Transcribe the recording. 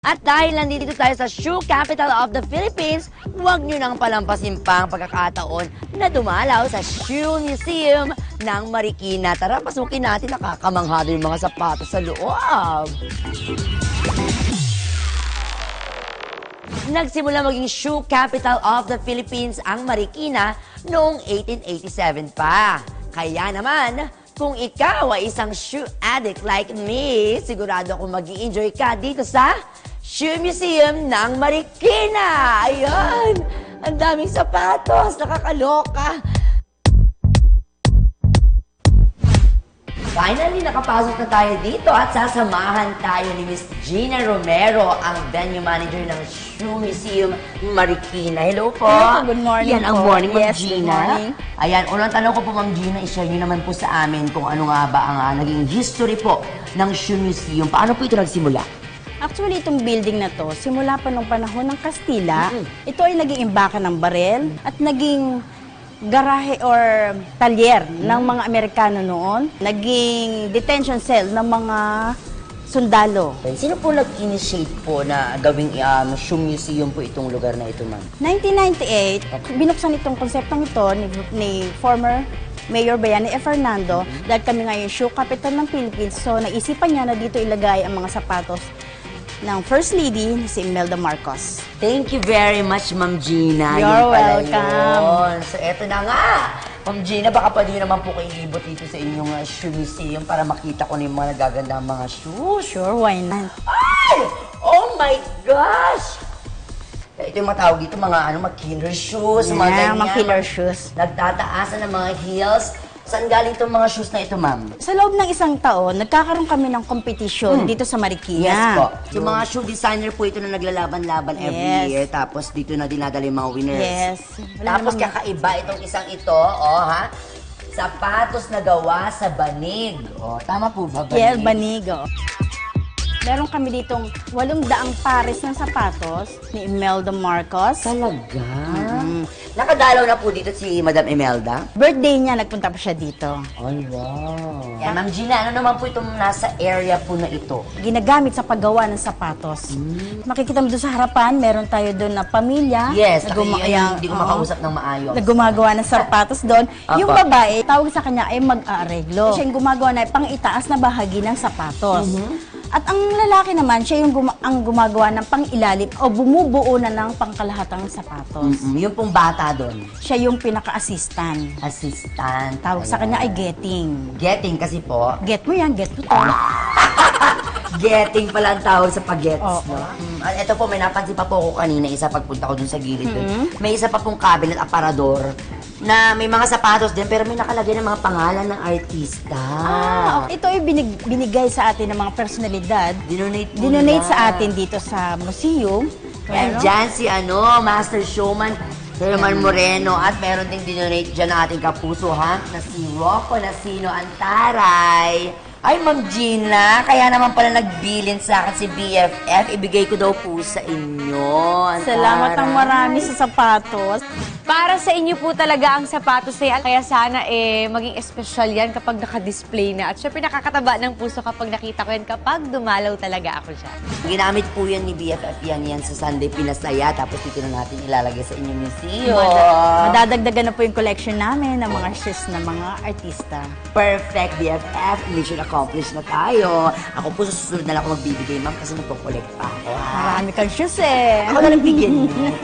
At dahil nandito tayo sa shoe capital of the Philippines, huwag nyo nang palampasin pa ang pagkakataon na dumalaw sa Shoe Museum ng Marikina. Tara, pasukin natin, nakakamangha din yung mga sapatos sa loob. Nagsimula maging shoe capital of the Philippines ang Marikina noong 1887 pa. Kaya naman, kung ikaw ay isang shoe addict like me, sigurado akong mag-i-enjoy ka dito sa Shoe Museum ng Marikina. Ayan! Ang daming sapatos. Nakakaloka. Finally, nakapasok na tayo dito at sasamahan tayo ni Miss Gina Romero, ang venue manager ng Shoe Museum Marikina. Hello po. Hello po, good morning Yan ang po. morning, Ma'am Yes, Gina. good morning. Ayan, unang tanong ko po, Ma'am Gina, i-share nyo naman po sa amin kung ano nga ba ang naging history po ng Shoe Museum. Paano po ito nagsimula? Actually, itong building na to, simula pa nung panahon ng Kastila, ito ay naging imbakan ng barel at naging garahe or talyer ng mga Amerikano noon. Naging detention cell ng mga sundalo. Sino po nag-initiate po na gawing Shoe Museum po itong lugar na ito, Ma'am? 1998, binuksan itong konseptong ito ni former Mayor Bayani F. Fernando dahil kami ngayon shoe capital ng Philippines. So, naisipan niya na dito ilagay ang mga sapatos ng First Lady na si Imelda Marcos. Thank you very much, Ma'am Gina. You're Yun pala welcome. yun. So, eto na nga. Ma'am Gina, baka pwede nyo naman po kayo ibot dito sa inyong Shoe Museum para makita ko na yung mga nagagandang mga shoes. Sure, why not? Ay! Oh my gosh! Ito yung matawag dito, mga killer shoes, mga ganyan. Mga killer shoes. Nagtataasan ng mga heels. Saan galing itong mga shoes na ito, Ma'am? Sa loob ng isang taon, nagkakaroon kami ng competition dito sa Marikina. Yes po. Yung mga shoe designer po ito na naglalaban-laban every Yes. year. Tapos dito na dinadala yung mga winners. Yes. Tapos kakaiba itong isang ito, ha? Sapatos na gawa sa banig. Tama po ba, banig? Yeah, Banigo. Meron kami ditong 800 pares ng sapatos ni Imelda Marcos. Talaga? Nakadalaw na po dito si Madam Imelda? Birthday niya, nagpunta pa siya dito. Ay, wow. Yan, Ma'am Gina, ano naman po itong nasa area po na ito? Ginagamit sa paggawa ng sapatos. Makikita mo doon sa harapan, meron tayo doon na pamilya. Yes, na hindi ko makausap ng maayos. Na gumagawa ng sapatos doon. Apa. Yung babae, tawag sa kanya ay mag-aareglo. Siya yung gumagawa na pang-itaas na bahagi ng sapatos. At ang lalaki naman, siya yung ang gumagawa ng pang-ilalim o bumubuo na ng pangkalahatang sapatos. Yung pong bata doon. Siya yung pinaka-assistant. Assistant. Tawag sa kanya ay getting. Getting kasi po. Get mo yan, get mo to. Getting pala ang tawag sa pag-gets, Oo. no? At ito po, may napansin pa po ako kanina, isa pagpunta ko dun sa gilid dun. May isa pa pong cabinet, aparador, na may mga sapatos din, pero may nakalagay ng mga pangalan ng artista. Ito ay binigay sa atin ng mga personalidad. Dinonate po Dinonate nila. sa atin dito sa museum. Yan, dyan si Master Showman, Herman Moreno, at meron ding dinonate dyan ng ating kapuso, na si Rocco Nasino Antaray. Ay, Ma'am Gina, kaya naman pala nagbilin sa akin si BFF. Ibigay ko daw po sa inyo. Antaray. Salamat ang marami sa sapatos. Para sa inyo po talaga ang sapatos na yan. Kaya sana maging espesyal yan kapag naka-display na. At syempre nakakataba ng puso kapag nakita ko yan kapag dumalaw talaga ako siya. Ginamit po yan ni BFF yan sa Sunday Pinasaya. Tapos dito na natin ilalagay sa inyong museum. Madadagdagan na po yung collection namin ng mga shoes ng mga artista. Perfect, BFF. Mission accomplished na tayo. Ako po susunod na lang ako magbibigay, ma'am, kasi nagpo-collect pa ako. Marami kang shoes eh. Ako na nagbigyan niyo.